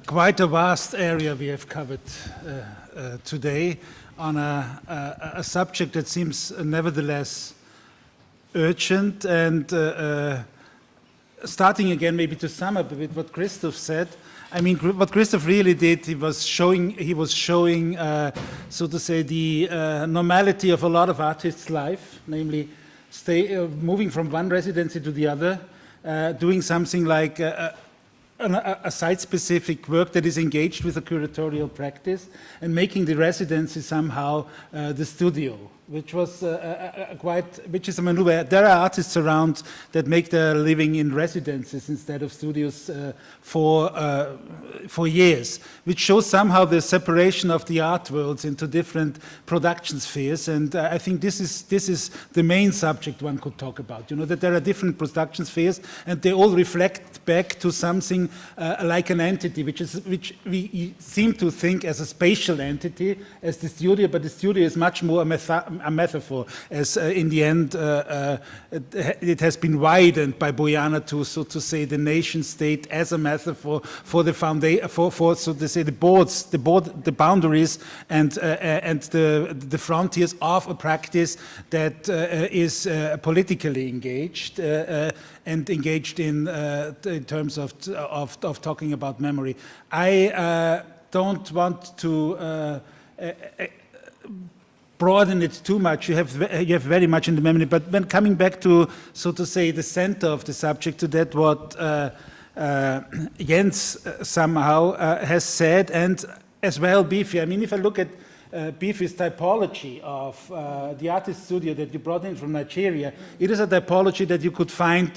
Quite a vast area we have covered today on a subject that seems nevertheless urgent, and starting again maybe to sum up a bit what Christoph said. I mean, what Christoph really did, he was showing, so to say, the normality of a lot of artists' life, namely moving from one residency to the other, doing something like a site-specific work that is engaged with a curatorial practice and making the residency somehow the studio, which was which is a maneuver. There are artists around that make their living in residences instead of studios for years, which shows somehow the separation of the art worlds into different production spheres. And I think this is the main subject one could talk about. You know, that there are different production spheres, and they all reflect back to something like an entity, which we seem to think as a spatial entity, as the studio, but the studio is much more a metaphor, as in the end it has been widened by Bojana to, so to say, the nation state as a metaphor for the foundation, for so to say the boundaries and the frontiers of a practice that is politically engaged and engaged in terms of talking about memory. I don't want to broaden it too much. You have very much in the memory, but when coming back to, so to say, the center of the subject, to that what Jens somehow has said, and as well Bifi. I mean, if I look at Bifi's typology of the artist studio that you brought in from Nigeria, it is a typology that you could find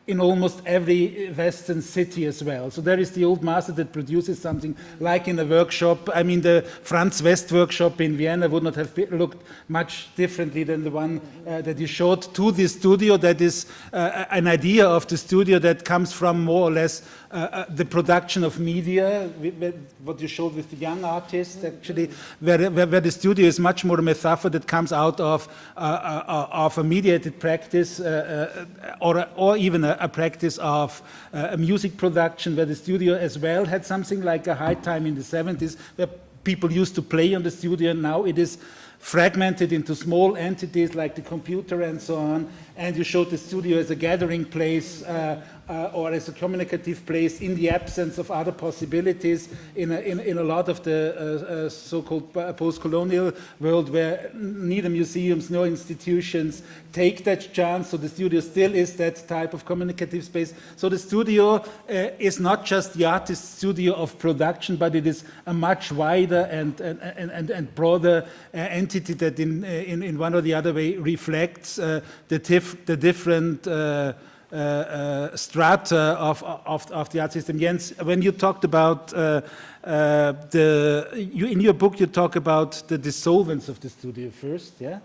in almost every Western city as well. So there is the old master that produces something like in a workshop. I mean, the Franz West workshop in Vienna would not have looked much differently than the one that you showed to the studio. That is an idea of the studio that comes from more or less the production of media, what you showed with the young artists, actually, where the studio is much more a metaphor that comes out of a mediated practice or even a practice of a music production, where the studio as well had something like a high time in the 70s, where people used to play on the studio, and now it is fragmented into small entities like the computer and so on, and you showed the studio as a gathering place or as a communicative place in the absence of other possibilities in a lot of the so-called post-colonial world, where neither museums nor institutions take that chance, so the studio still is that type of communicative space. So the studio is not just the artist studio of production, but it is a much wider and broader entity that in one or the other way reflects the different strata of the art system. Jens, when you talked about in your book you talk about the dissolvence of the studio first, yeah,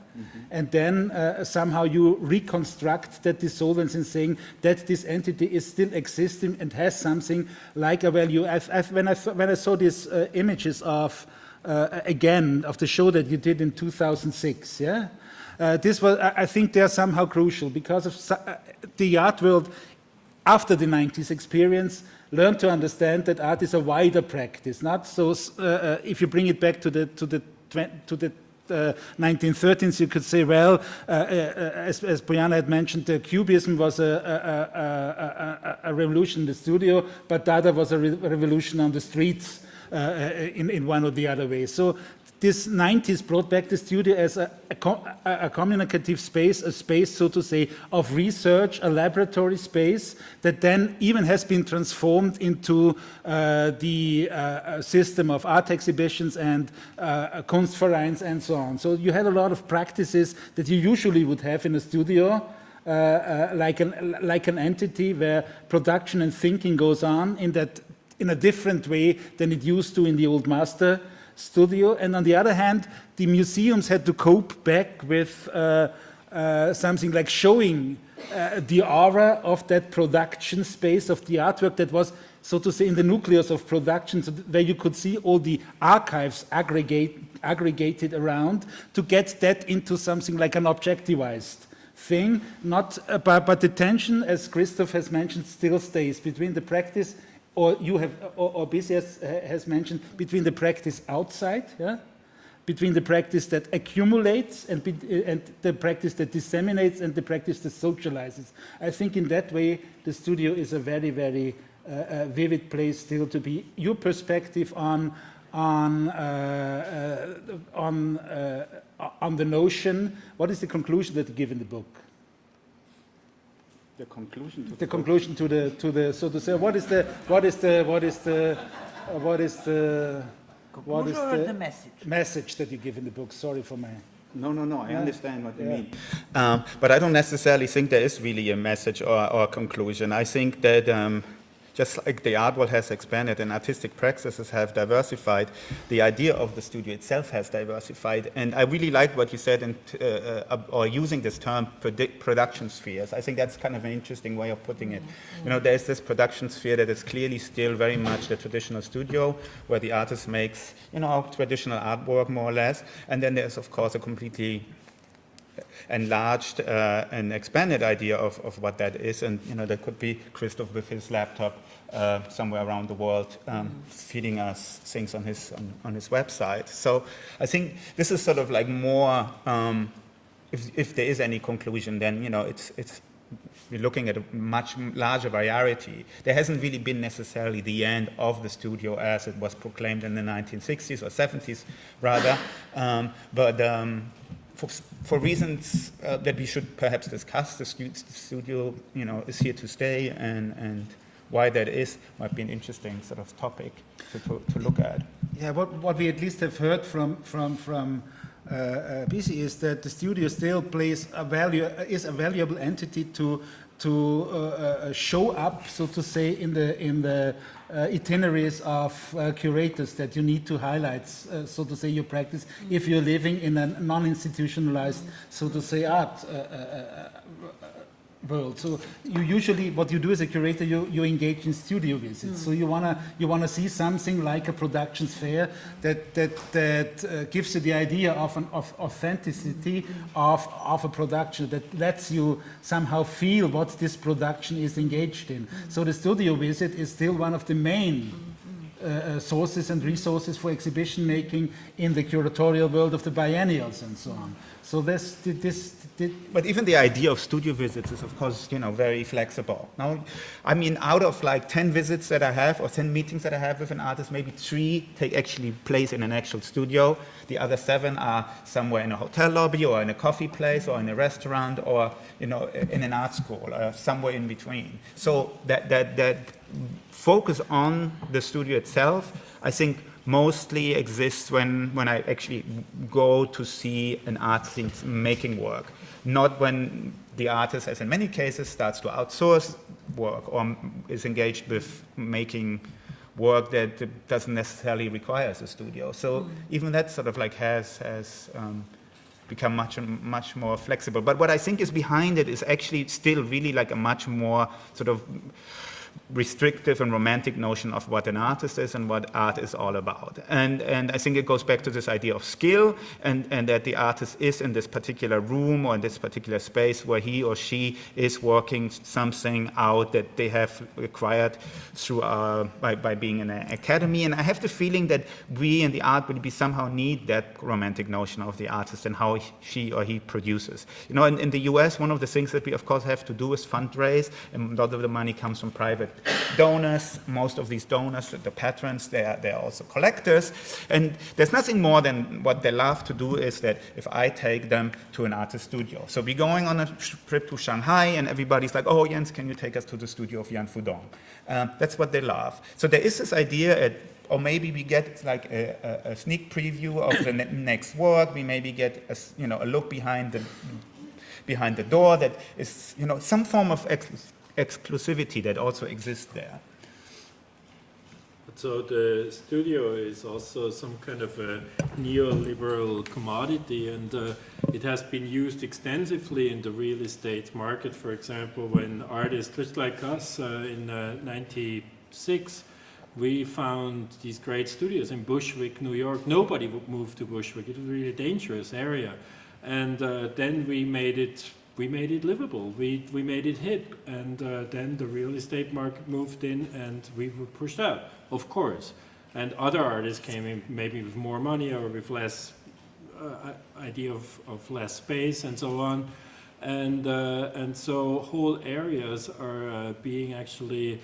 and then somehow you reconstruct that dissolvence in saying that this entity is still existing and has something like a value. When I saw these images of again of the show that you did in 2006, yeah. This was, I think, they are somehow crucial because of the art world after the 90s experience learned to understand that art is a wider practice. Not so. If you bring it back to the 1913s, you could say, well, as Bojana had mentioned, the Cubism was a revolution in the studio, but Dada was a revolution on the streets in one or the other way. So this 90s brought back the studio as a communicative space, a space, so to say, of research, a laboratory space that then even has been transformed into the system of art exhibitions and Kunstvereins and so on. So you had a lot of practices that you usually would have in a studio, like an entity where production and thinking goes on in a different way than it used to in the old master studio. And on the other hand, the museums had to cope back with something like showing the aura of that production space of the artwork that was, so to say, in the nucleus of production, so where you could see all the archives aggregated around, to get that into something like an objectivized thing. Not, but the tension, as Christoph has mentioned, still stays between the practice or you have, or Bisi has mentioned, between the practice outside, yeah, between the practice that accumulates and the practice that disseminates and the practice that socializes. I think in that way the studio is a very, very vivid place still to be. Your perspective on the notion. What is the conclusion that you give in the book? The conclusion to the conclusion to the so to say. What is the message that you give in the book? Sorry for my. No, I understand what you mean. But I don't necessarily think there is really a message or a conclusion. I think that just like the art world has expanded and artistic practices have diversified, the idea of the studio itself has diversified. And I really like what you said, or using this term, production spheres. I think that's kind of an interesting way of putting it. You know, there's this production sphere that is clearly still very much the traditional studio, where the artist makes, you know, traditional artwork more or less. And then there's, of course, a completely enlarged and expanded idea of what that is. And, you know, that could be Christoph with his laptop somewhere around the world feeding us things on his website. So I think this is sort of like more, if there is any conclusion, then, you know, we're looking at a much larger variety. There hasn't really been necessarily the end of the studio as it was proclaimed in the 1960s or 70s rather, for reasons that we should perhaps discuss, the studio, you know, is here to stay, and why that is might be an interesting sort of topic to look at. Yeah, what we at least have heard from Bisi is that the studio still is a valuable entity to show up, so to say, in the itineraries of curators that you need to highlight, so to say, your practice if you're living in a non-institutionalized, so to say, art world. So you usually, what you do as a curator, you engage in studio visits. So you wanna see something like a production fair that gives you the idea of authenticity of a production, that lets you somehow feel what this production is engaged in. So the studio visit is still one of the main sources and resources for exhibition making in the curatorial world of the biennials and so on. So but even the idea of studio visits is, of course, you know, very flexible. Now, I mean, out of like 10 visits that I have, or 10 meetings that I have with an artist, maybe 3 take actually place in an actual studio. The other 7 are somewhere in a hotel lobby, or in a coffee place, or in a restaurant, or, you know, in an art school, or somewhere in between. So that focus on the studio itself, I think, mostly exists when I actually go to see an artist making work, not when the artist, as in many cases, starts to outsource work or is engaged with making work that doesn't necessarily require a studio. So even that sort of like has become much more flexible. But what I think is behind it is actually still really like a much more sort of restrictive and romantic notion of what an artist is and what art is all about. And I think it goes back to this idea of skill, and that the artist is in this particular room or in this particular space where he or she is working something out that they have acquired through by being in an academy. And I have the feeling that we in the art would be somehow need that romantic notion of the artist and how she or he produces. You know, in the US, one of the things that we of course have to do is fundraise, and a lot of the money comes from private donors. Most of these donors, the patrons, they're also collectors, and there's nothing more than what they love to do is that if I take them to an artist studio. So we're going on a trip to Shanghai, and everybody's like, oh, Jens, can you take us to the studio of Jan Fudong? That's what they love. So there is this idea, or maybe we get like a sneak preview of the next work. We maybe get a look behind the door that is, you know, some form of exclusivity that also exists there. So the studio is also some kind of a neoliberal commodity, and it has been used extensively in the real estate market. For example, when artists just like us in '96, we found these great studios in Bushwick, New York. Nobody would move to Bushwick. It was a really dangerous area. And then we made it we made it livable. We made it hip, and then the real estate market moved in, and we were pushed out, of course. And other artists came in, maybe with more money or with less idea of less space and so on. And so whole areas are being actually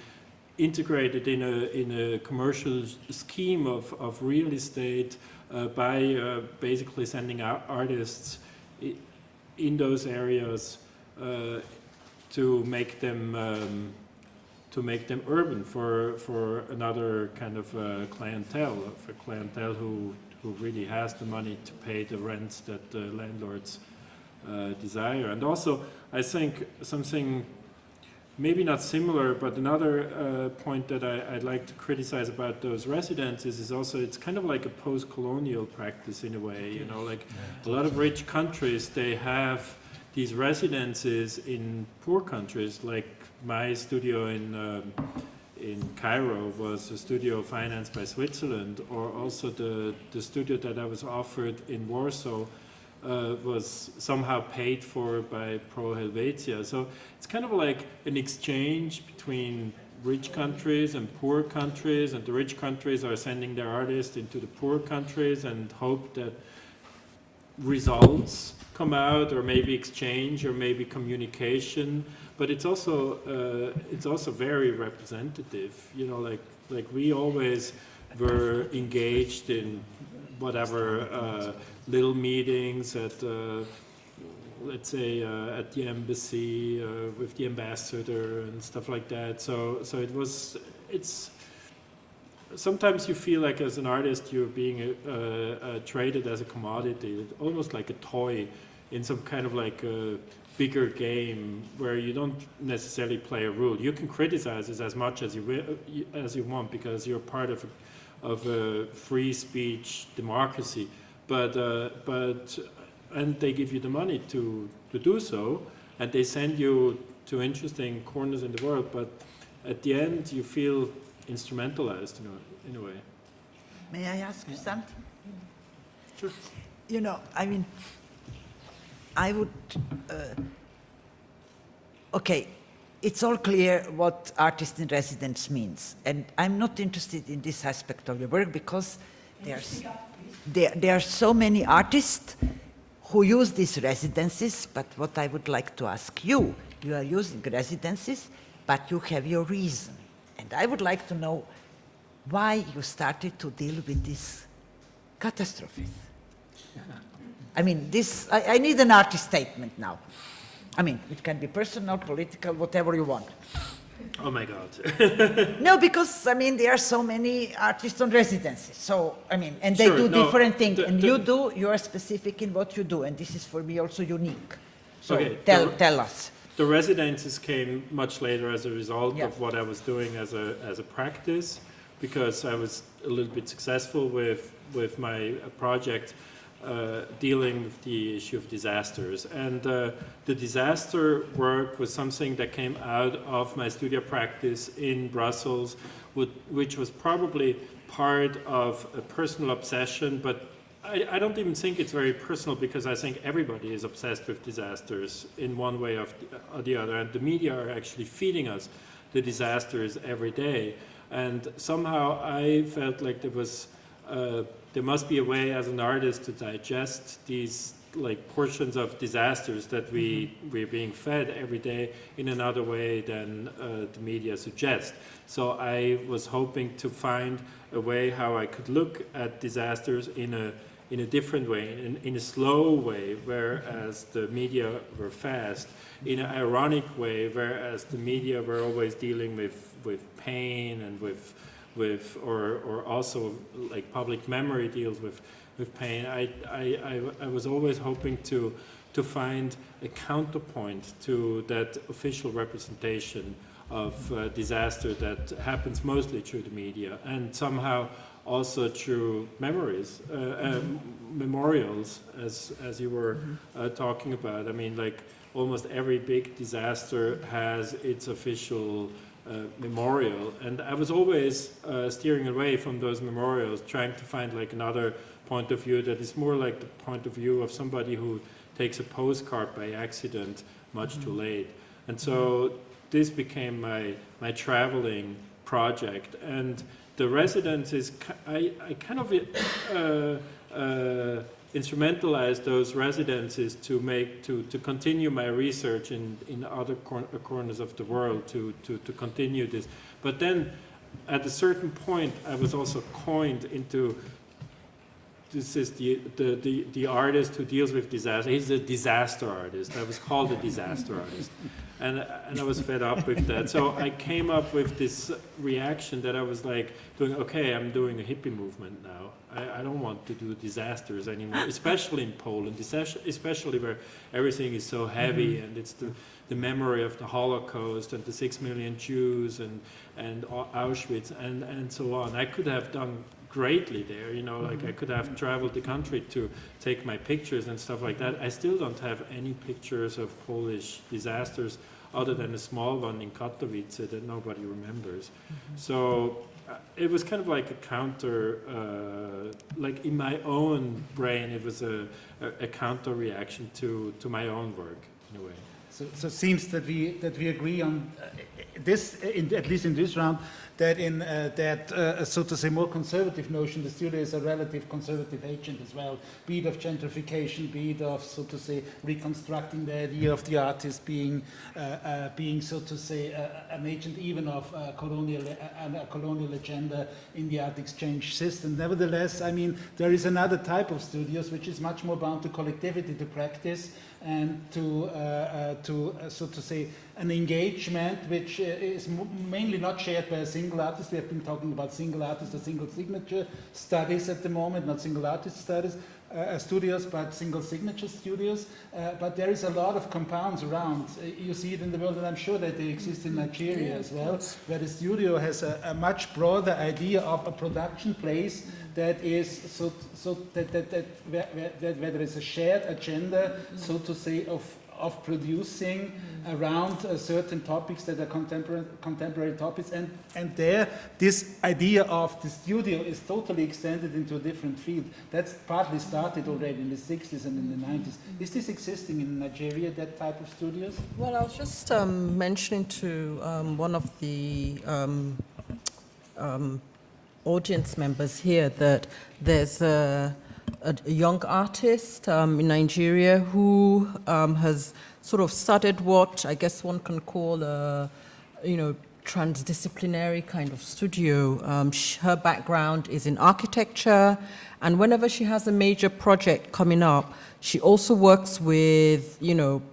integrated in a commercial scheme of real estate by basically sending out artists in those areas to make them urban for another kind of clientele, for clientele who really has the money to pay the rents that the landlords desire. And also, I think something maybe not similar, but another point that I'd like to criticize about those residences is also it's kind of like a post-colonial practice in a way. You know, like a lot of rich countries, they have these residences in poor countries. Like my studio in Cairo was a studio financed by Switzerland, or also the studio that I was offered in Warsaw was somehow paid for by Pro Helvetia. So it's kind of like an exchange between rich countries and poor countries, and the rich countries are sending their artists into the poor countries and hope that results come out, or maybe exchange, or maybe communication. But it's also very representative. You know, like we always were engaged in whatever little meetings at, let's say, at the embassy with the ambassador and stuff like that. So it's sometimes you feel like as an artist you're being traded as a commodity, almost like a toy in some kind of like a bigger game where you don't necessarily play a role. You can criticize it as much as you want because you're part of a free speech democracy. But and they give you the money to do so, and they send you to interesting corners in the world. But at the end, you feel instrumentalized, in a way. May I ask you something? Sure. You know, I mean, I would. Okay, it's all clear what artist in residence means, and I'm not interested in this aspect of your work because there are so many artists who use these residences, but what I would like to ask you, you are using residences, but you have your reason. And I would like to know why you started to deal with these catastrophes. I mean, I need an artist statement now. I mean, it can be personal, political, whatever you want. Oh my God. No, because, I mean, there are so many artists on residences. So, I mean, and they do different things. And you are specific in what you do. And this is for me also unique. So okay, tell us. The residences came much later as a result of what I was doing as a practice, because I was a little bit successful with my project dealing with the issue of disasters. And the disaster work was something that came out of my studio practice in Brussels, which was probably part of a personal obsession, but I don't even think it's very personal, because I think everybody is obsessed with disasters in one way or the other, and the media are actually feeding us the disasters every day. And somehow I felt like there must be a way as an artist to digest these like portions of disasters that we're being fed every day in another way than the media suggests. So I was hoping to find a way how I could look at disasters in a different way, in a slow way, whereas the media were fast, in an ironic way, whereas the media were always dealing with pain and or also like public memory deals with pain. I was always hoping to find a counterpoint to that official representation of disaster that happens mostly through the media, and somehow also through memories, memorials, as you were talking about. I mean, like almost every big disaster has its official memorial, and I was always steering away from those memorials, trying to find like another point of view that is more like the point of view of somebody who takes a postcard by accident much too late. And so this became my traveling project. And the residences, I kind of instrumentalized those residences to continue my research in other corners of the world, to continue this. But then at a certain point I was also coined into, this is the artist who deals with disaster. He's a disaster artist. I was called a disaster artist. And I was fed up with that. So I came up with this reaction that I was like doing, okay, I'm doing a hippie movement now. I don't want to do disasters anymore, especially in Poland, especially where everything is so heavy, and it's the memory of the Holocaust and the 6 million Jews and Auschwitz and so on. I could have done greatly there, you know, like I could have traveled the country to take my pictures and stuff like that. I still don't have any pictures of Polish disasters other than a small one in Katowice that nobody remembers. So it was kind of like a counter, like in my own brain, it was a counter reaction to my own work in a way. So it seems that we agree on this, at least in this round, that in that so to say more conservative notion, the studio is a relative conservative agent as well, be it of gentrification, be it of so to say reconstructing the idea of the artist being so to say an agent even of a colonial agenda in the art exchange system. Nevertheless, I mean, there is another type of studios which is much more bound to collectivity, to practice, and to so to say an engagement which is mainly not shared by a single artist. We have been talking about single artist or single signature studies at the moment, not single artist studies, studios, but single signature studios. But there is a lot of compounds around. You see it in the world, and I'm sure that they exist in Nigeria as well, where the studio has a much broader idea of a production place that is where there is a shared agenda, so to say, of producing around certain topics that are contemporary topics, and there this idea of the studio is totally extended into a different field. That's partly started already in the 60s and in the 90s. Is this existing in Nigeria, that type of studios? Well, I was just mentioning to one of the audience members here that there's a young artist in Nigeria who has sort of started what I guess one can call a, transdisciplinary kind of studio. Her background is in architecture, and whenever she has a major project coming up, she also works with,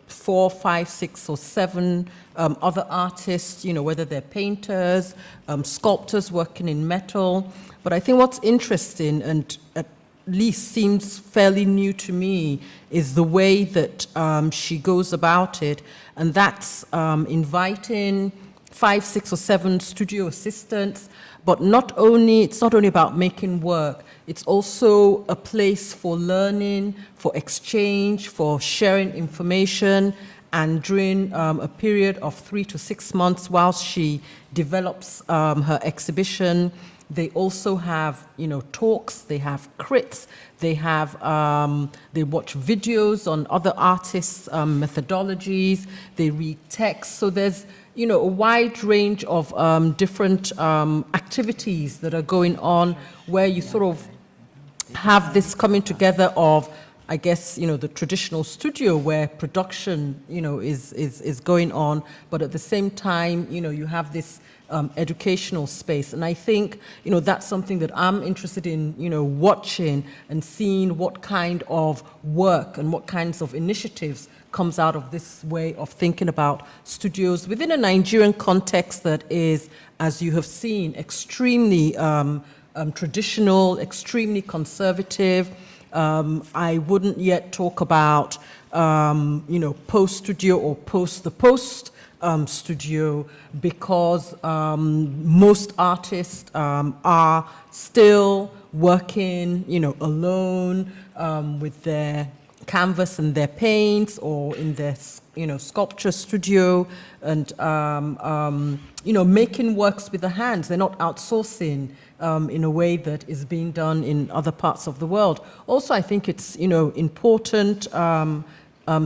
4, 5, 6, or 7 other artists, whether they're painters, sculptors working in metal. But I think what's interesting, and at least seems fairly new to me, is the way that she goes about it, and that's inviting 5, 6, or 7 studio assistants. But it's not only about making work, it's also a place for learning, for exchange, for sharing information. And during a period of 3 to 6 months whilst she develops her exhibition, they also have, talks, they have crits, they have, they watch videos on other artists' methodologies, they read texts. So there's, a wide range of different activities that are going on where you sort of have this coming together of, I guess, the traditional studio where production, is going on, but at the same time, you have this educational space. And I think, that's something that I'm interested in, watching and seeing what kind of work and what kinds of initiatives comes out of this way of thinking about studios within a Nigerian context that is, as you have seen, extremely traditional, extremely conservative. I wouldn't yet talk about, post-studio or post-the-post studio, because most artists are still working, alone with their canvas and their paints, or in their, sculpture studio, and making works with the hands. They're not outsourcing in a way that is being done in other parts of the world. Also, I think it's important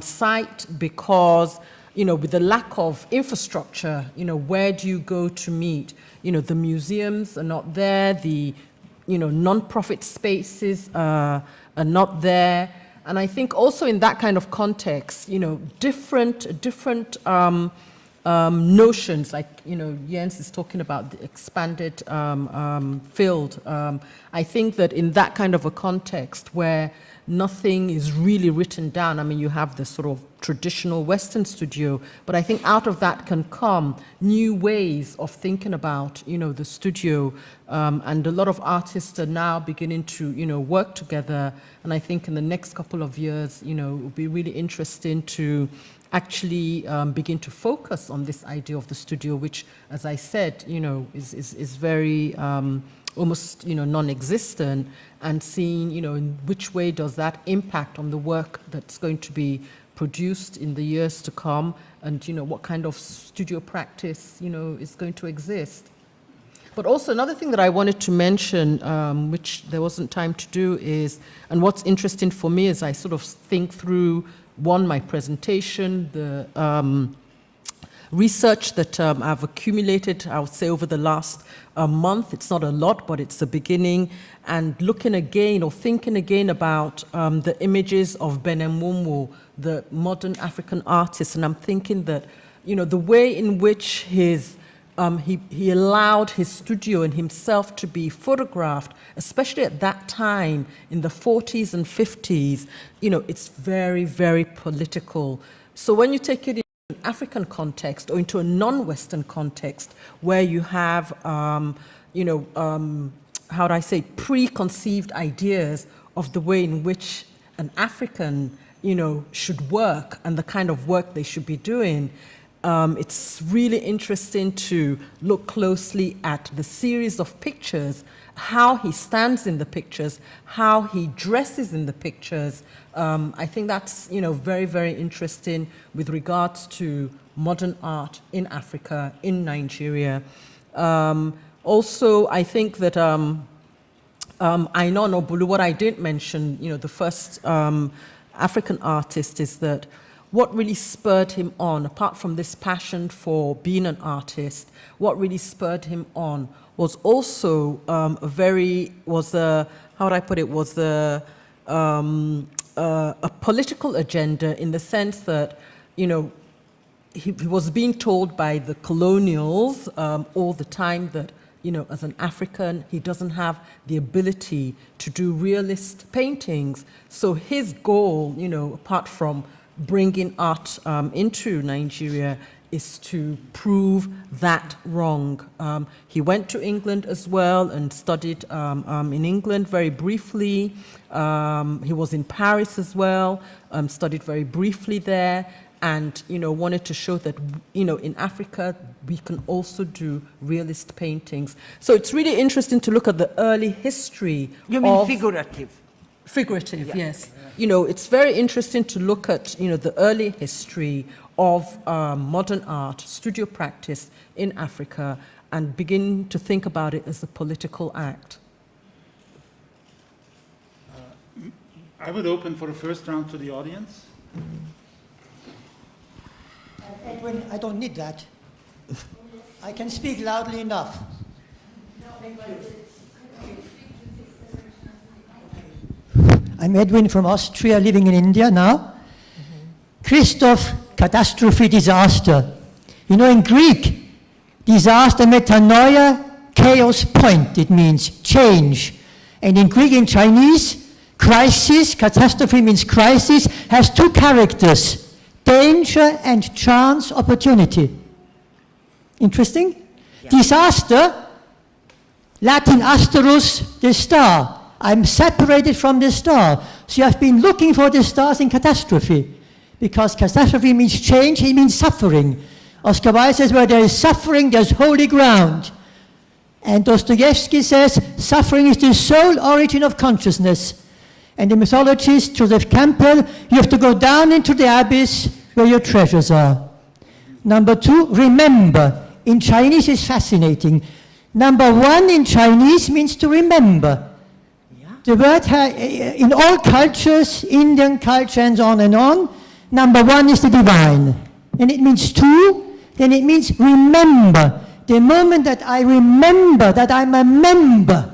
site, because with the lack of infrastructure, where do you go to meet? The museums are not there, the, non-profit spaces are not there. And I think also in that kind of context, different notions, like, Jens is talking about the expanded field. I think that in that kind of a context where nothing is really written down, I mean, you have the sort of traditional Western studio, but I think out of that can come new ways of thinking about, the studio, and a lot of artists are now beginning to, work together, and I think in the next couple of years, it will be really interesting to actually begin to focus on this idea of the studio, which, as I said, is very almost, non-existent, and seeing, in which way does that impact on the work that's going to be produced in the years to come, and, what kind of studio practice, is going to exist. But also another thing that I wanted to mention, which there wasn't time to do, is, and what's interesting for me as I sort of think through, one, my presentation, the research that I've accumulated, I would say, over the last month. It's not a lot, but it's a beginning. And looking again or thinking again about the images of Benemumu, the modern African artist. And I'm thinking that, the way in which his he allowed his studio and himself to be photographed, especially at that time in the 40s and 50s, it's very, very political. So when you take it an African context or into a non-Western context where you have, how do I say, preconceived ideas of the way in which an African, should work and the kind of work they should be doing, it's really interesting to look closely at the series of pictures, how he stands in the pictures, how he dresses in the pictures. I think that's, very, very interesting with regards to modern art in Africa, in Nigeria. Also, I think that Ainon Obulu, what I didn't mention, the first African artist, is that what really spurred him on, apart from this passion for being an artist, what really spurred him on was also a political agenda, in the sense that, he was being told by the colonials all the time that, as an African, he doesn't have the ability to do realist paintings. So his goal, apart from bringing art into Nigeria, is to prove that wrong. He went to England as well and studied in England very briefly. He was in Paris as well, studied very briefly there, and wanted to show that in Africa we can also do realist paintings. So it's really interesting to look at the early history. You mean figurative? Figurative, yeah. Yes. It's very interesting to look at, the early history of modern art, studio practice in Africa, and begin to think about it as a political act. I would open for the first round to the audience. Edwin, I don't need that. I can speak loudly enough. I'm Edwin from Austria, living in India now. Christoph, catastrophe, disaster. In Greek, disaster, metanoia, chaos, point. It means change. And in Greek and Chinese, crisis, catastrophe means crisis, has two characters: danger and chance, opportunity. Interesting? Yeah. Disaster, Latin asterus, the star. I'm separated from the star. So you have been looking for the stars in catastrophe, because catastrophe means change, it means suffering. Oscar Wilde says, where there is suffering, there's holy ground. And Dostoevsky says, suffering is the sole origin of consciousness. And the mythologist, Joseph Campbell, you have to go down into the abyss where your treasures are. Number two, remember. In Chinese is fascinating. Number one in Chinese means to remember. The word, in all cultures, Indian culture and on, number one is the divine. then it means two, then it means remember. The moment that I remember that I'm a member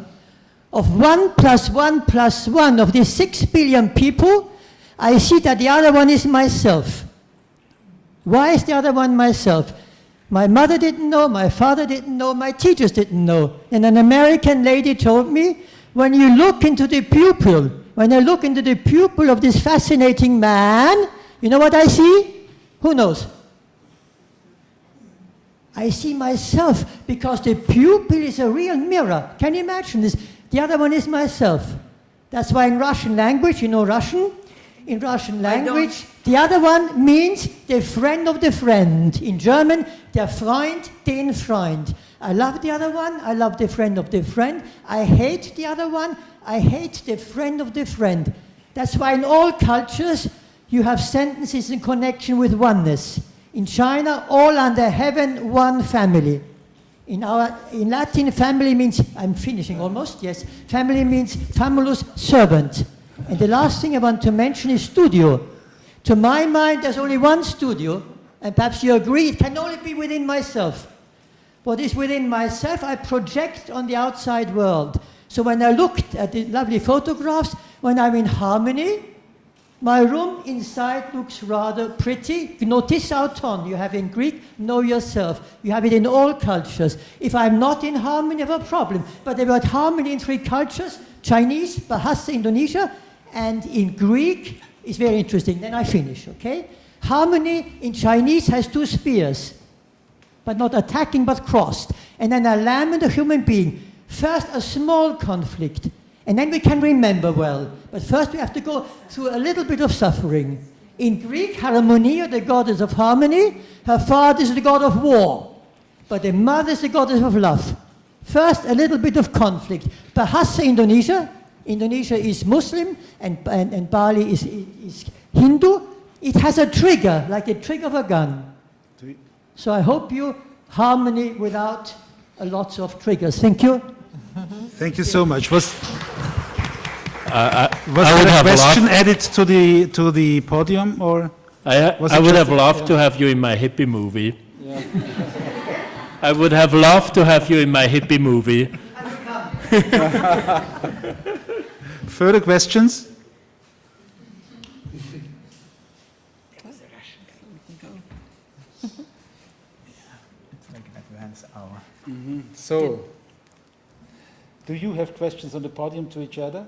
of 1 + 1 + 1 of these 6 billion people, I see that the other one is myself. Why is the other one myself? My mother didn't know, my father didn't know, my teachers didn't know. And an American lady told me, when you look into the pupil, when I look into the pupil of this fascinating man, you know what I see? Who knows? I see myself, because the pupil is a real mirror. Can you imagine this? The other one is myself. That's why in Russian language, you know Russian? In Russian language, the other one means the friend of the friend. In German, der Freund, den Freund. I love the other one, I love the friend of the friend. I hate the other one, I hate the friend of the friend. That's why in all cultures, you have sentences in connection with oneness. In China, all under heaven, one family. In Latin, family means, I'm finishing almost, yes. Family means famulus, servant. And the last thing I want to mention is studio. To my mind, there's only one studio, and perhaps you agree, it can only be within myself. What is within myself, I project on the outside world. So when I looked at the lovely photographs, when I'm in harmony, my room inside looks rather pretty. Gnotis auton, you have in Greek, know yourself. You have it in all cultures. If I'm not in harmony, I have a problem. But the word harmony in 3 cultures, Chinese, Bahasa, Indonesia, and in Greek, is very interesting. Then I finish, okay? Harmony in Chinese has 2 spears, but not attacking, but crossed. And then a lamb and a human being. First, a small conflict. And then we can remember well. But first we have to go through a little bit of suffering. In Greek, Harmonia, the goddess of harmony, her father is the god of war. But the mother is the goddess of love. First, a little bit of conflict. Bahasa Indonesia. Indonesia is Muslim and Bali is Hindu. It has a trigger, like the trigger of a gun. So I hope you harmony without a lot of triggers. Thank you. Thank you so much. Was there a question added to the podium, or? I would have loved to have you in my hippie movie. Yeah. I would have loved to have you in my hippie movie. Further questions? So, do you have questions on the podium to each other?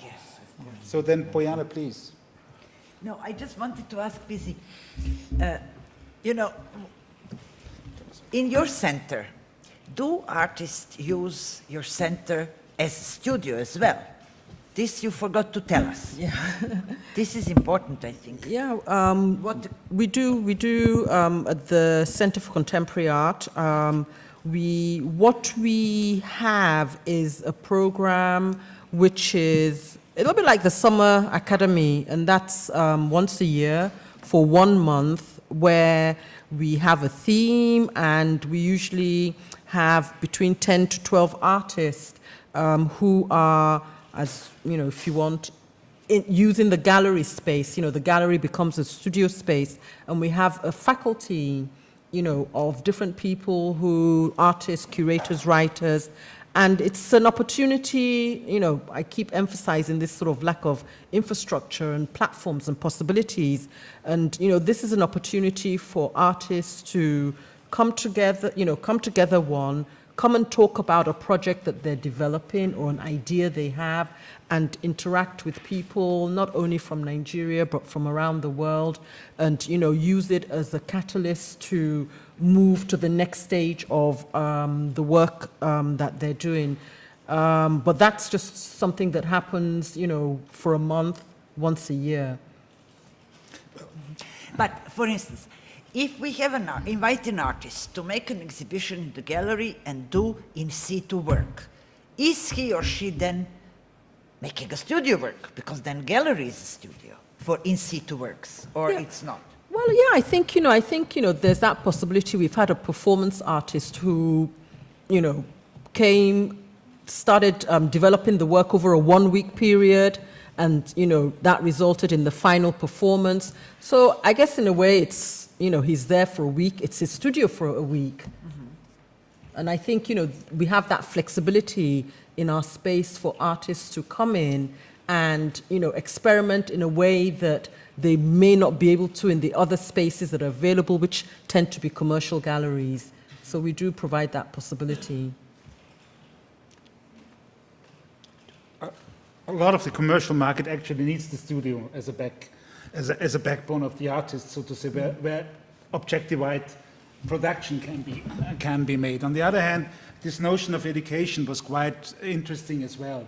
Yes. So then, Bojana, please. No, I just wanted to ask Bisi, you know, in your center, do artists use your center as a studio as well? This you forgot to tell us. Yeah. This is important, I think. Yeah, we do at the Center for Contemporary Art. What we have is a program which is a little bit like the Summer Academy, and that's once a year for 1 month, where we have a theme, and we usually have between 10 to 12 artists who are, as you know, if you want, using the gallery space. You know, the gallery becomes a studio space, and we have a faculty, you know, of different people who, artists, curators, writers, and it's an opportunity. You know, I keep emphasizing this sort of lack of infrastructure and platforms and possibilities, and you know, this is an opportunity for artists to come together, you know, come and talk about a project that they're developing or an idea they have, and interact with people not only from Nigeria but from around the world, and you know, use it as a catalyst to move to the next stage of the work that they're doing. But that's just something that happens, you know, for a month, once a year. But for instance, if we have invite an artist to make an exhibition in the gallery and do in situ work, is he or she then making a studio work? Because then gallery is a studio for in situ works, or Yeah. it's not. Well, yeah, I think, you know, there's that possibility. We've had a performance artist who, you know, started developing the work over a 1-week period, and, you know, that resulted in the final performance. So I guess in a way it's you know, he's there for a week. It's his studio for a week. And I think, you know, we have that flexibility in our space for artists to come in and, you know, experiment in a way that they may not be able to in the other spaces that are available, which tend to be commercial galleries. So we do provide that possibility. A lot of the commercial market actually needs the studio as a backbone of the artist, so to say, where objectified production can be made. On the other hand, this notion of education was quite interesting as well.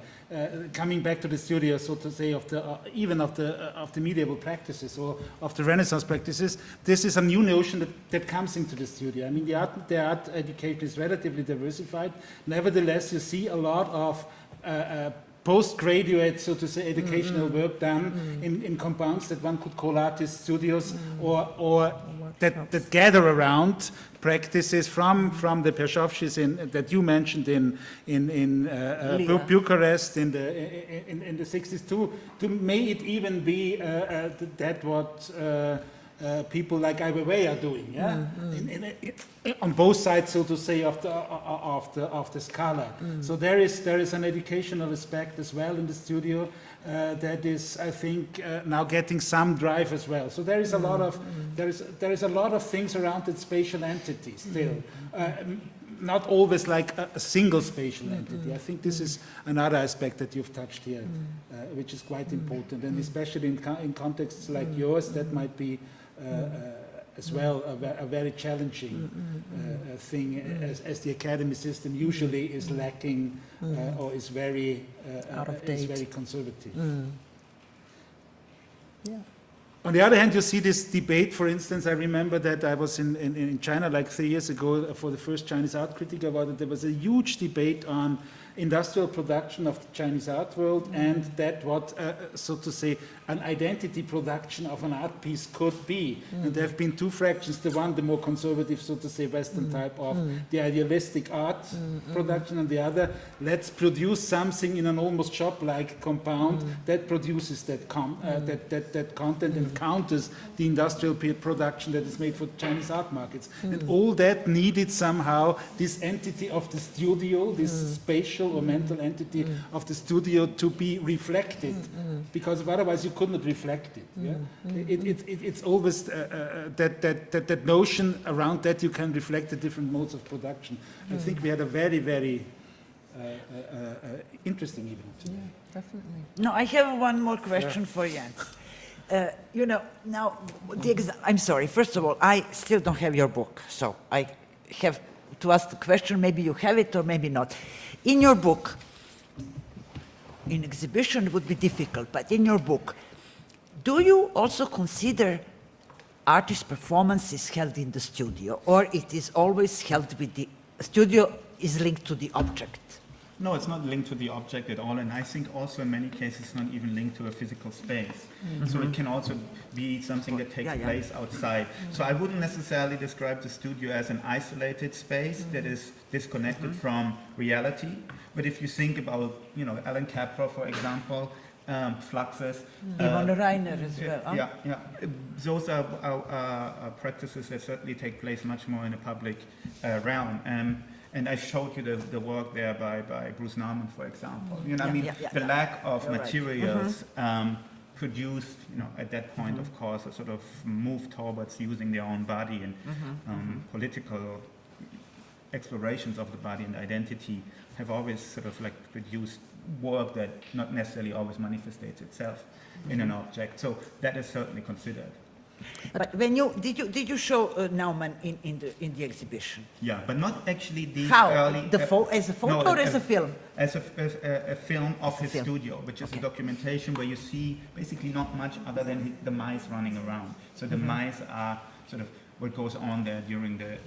Coming back to the studio, so to say, of the even of the medieval practices or of the Renaissance practices, this is a new notion that comes into the studio. I mean, the art education is relatively diversified. Nevertheless, you see a lot of postgraduate, so to say, educational work done in compounds that one could call artist studios, or that gather around practices from the Perzsovskis that you mentioned in Bucharest in the 60s to may it even be that what people like Ai Weiwei are doing, yeah, on both sides, so to say, of the scala. So there is an educational aspect as well in the studio that is, I think, now getting some drive as well. So there is a lot of there is a lot of things around that spatial entity still. Not always like a single spatial entity. I think this is another aspect that you've touched here, which is quite important, and especially in contexts like yours, that might be as well a very challenging thing, as the academy system usually is lacking or is very out of date. is very conservative. Yeah. On the other hand, you see this debate. For instance, I remember that I was in China like 3 years ago for the first Chinese Art Critic Award, and there was a huge debate on industrial production of the Chinese art world and that what, so to say, an identity production of an art piece could be. And there have been two fractions, the one, the more conservative, so to say, Western type of the idealistic art production, and the other, let's produce something in an almost shop-like compound that produces that content and counters the industrial production that is made for Chinese art markets. And all that needed somehow this entity of the studio, this spatial or mental entity of the studio to be reflected, because otherwise you could not reflect it. Yeah? It's always that notion around that you can reflect the different modes of production. I think we had a very, very interesting evening today. Yeah, definitely. No, I have one more question for Jens. You know, now, I'm sorry, first of all, I still don't have your book, so I have to ask the question, maybe you have it or maybe not. In your book, in exhibition it would be difficult, but in your book, do you also consider artist performances held in the studio, or it is always held with the studio is linked to the object? No, it's not linked to the object at all, and I think also in many cases it's not even linked to a physical space. So it can also be something that takes place outside. So I wouldn't necessarily describe the studio as an isolated space that is disconnected from reality. But if you think about, you know, Alan Capra, for example, Fluxus. Yvonne Reiner as well. Huh? Yeah. Those are practices that certainly take place much more in a public realm. And I showed you the work there by Bruce Nauman, for example. You know, the lack of materials produced, you know, at that point, of course, a sort of move towards using their own body, and political explorations of the body and identity have always sort of like produced work that not necessarily always manifests itself in an object. So that is certainly considered. But when did you show Nauman in the exhibition? Yeah, but not actually the How? early... As a photo or as a film? As a film of his studio, which is a documentation where you see basically not much other than the mice running around. So the mice are sort of what goes on there during the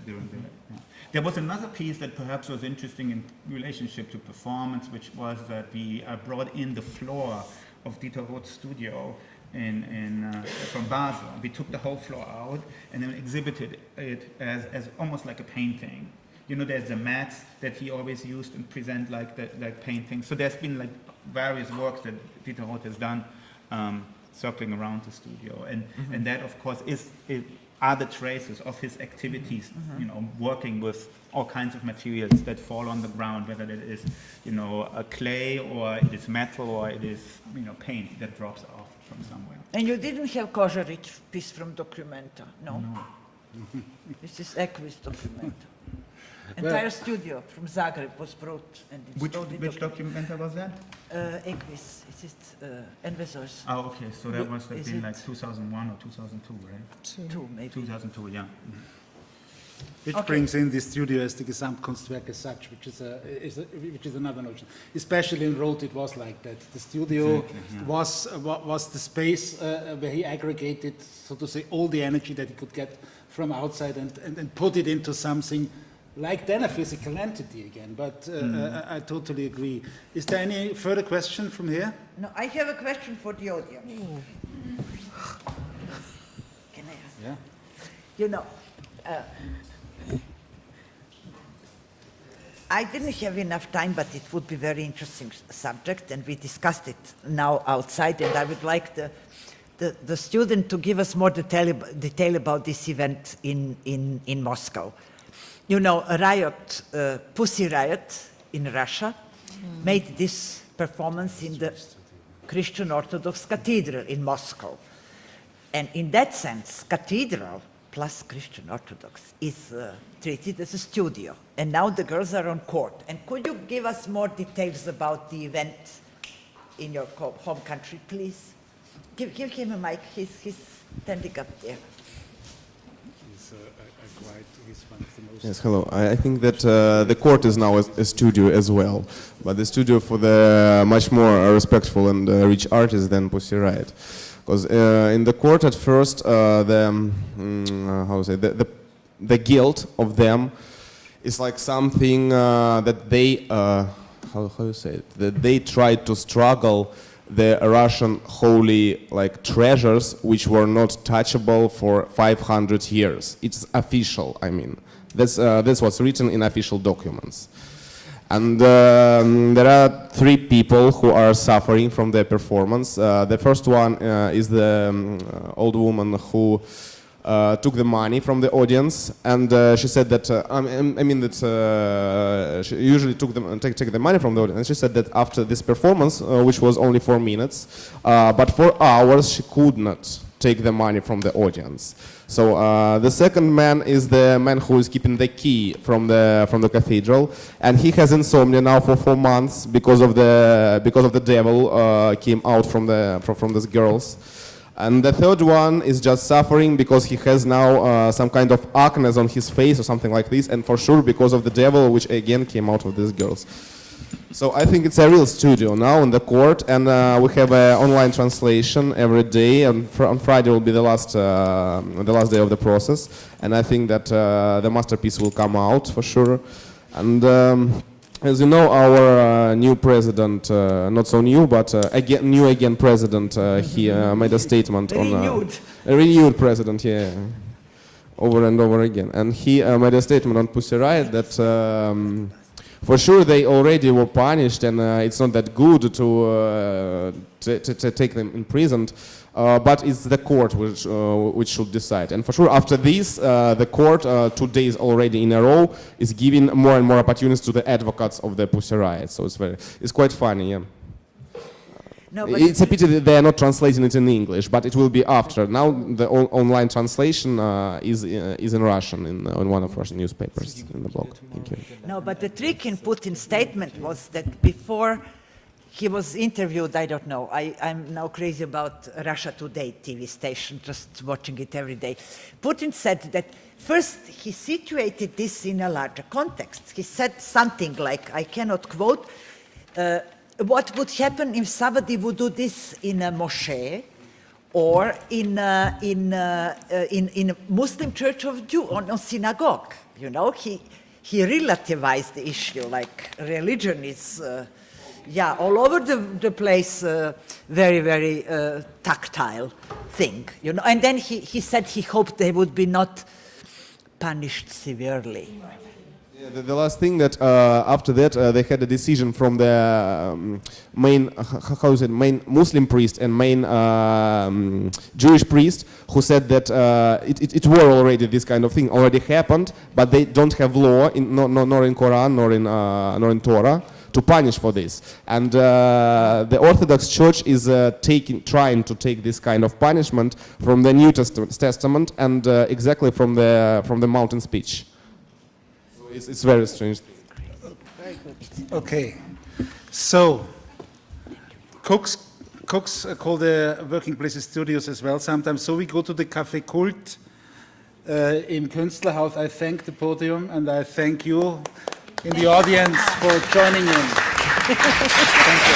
There was another piece that perhaps was interesting in relationship to performance, which was that we brought in the floor of Dieter Roth's studio from Basel. We took the whole floor out and then exhibited it as almost like a painting. You know, there's the mats that he always used and present like paintings. So there's been like various works that Dieter Roth has done circling around the studio, and that of course is other traces of his activities, you know, working with all kinds of materials that fall on the ground, whether it is, you know, a clay or it is metal or it is, you know, paint that drops off from somewhere. And you didn't have Kožarić piece from Documenta, no? This is Equus Documenta. Entire studio from Zagreb was brought and installed in Which Documenta was that? Equus, it is Envisors. Oh, okay, so that must have been like 2001 or 2002, right? Two, maybe. 2002, yeah. Which Okay. brings in the studio as the Gesamtkunstwerk as such, which is another notion. Especially in Roth, it was like that. The studio was the space where he aggregated, so to say, all the energy that he could get from outside and put it into something like then a physical entity again. But I totally agree. Is there any further question from here? No, I have a question for the audience. Can I ask? Yeah. You know, I didn't have enough time, but it would be a very interesting subject, and we discussed it now outside, and I would like the student to give us more detail about this event in Moscow. You know, a riot, Pussy Riot in Russia, made this performance in the Christian Orthodox Cathedral in Moscow. And in that sense, cathedral plus Christian Orthodox is treated as a studio. And now the girls are on court. And could you give us more details about the event in your home country, please? Give him a mic. He's standing up there. He's one of the most... Yes, hello. I think that the court is now a studio as well, but the studio for the much more respectful and rich artists than Pussy Riot. Because in the court at first, the guilt of them is like something that they, how you say it, that they tried to struggle the Russian holy like treasures which were not touchable for 500 years. It's official, I mean. That's what's written in official documents. And there are three people who are suffering from the performance. The first one is the old woman who took the money from the audience, and she said that she usually take the money from the audience. And she said that after this performance, which was only 4 minutes, but for hours she could not take the money from the audience. So the second man is the man who is keeping the key from the cathedral, and he has insomnia now for 4 months because of the devil came out from these girls. And the third one is just suffering because he has now some kind of acne on his face or something like this, and for sure because of the devil, which again came out of these girls. So I think it's a real studio now in the court, and we have an online translation every day, and on Friday will be the last day of the process, and I think that the masterpiece will come out for sure. And as you know, our new president, not so new, but new president, he made a statement on a renewed president, yeah, over and over again, and he made a statement on Pussy Riot that for sure they already were punished, and it's not that good to take them imprisoned. But it's the court which should decide. And for sure, after this, the court, 2 days already in a row, is giving more and more opportunities to the advocates of the Pussy Riot. So it's quite funny, yeah. No, but it's a pity that they are not translating it in English, but it will be after. Now the online translation is in Russian in one of Russian newspapers in the blog. Thank you. No, but the trick in Putin's statement was that before he was interviewed, I don't know, I'm now crazy about Russia Today TV station, just watching it every day. Putin said that first he situated this in a larger context. He said something like, I cannot quote, what would happen if somebody would do this in a moschee or in a Muslim church of Jew, or a synagogue? You know, he relativized the issue, like religion is, all over the place, very, very tactile thing, you know. And then he said he hoped they would be not punished severely. Yeah, the last thing that after that they had a decision from the main main Muslim priest and main Jewish priest who said that it were already this kind of thing already happened, but they don't have law in nor in Quran nor in Torah to punish for this. And the Orthodox Church is trying to take this kind of punishment from the New Testament and exactly from the mountain speech. It's very strange. Okay, so cooks call the working places studios as well sometimes. So we go to the Café Kult im Künstlerhaus. I thank the podium and I thank you in the audience for joining in. Thank you.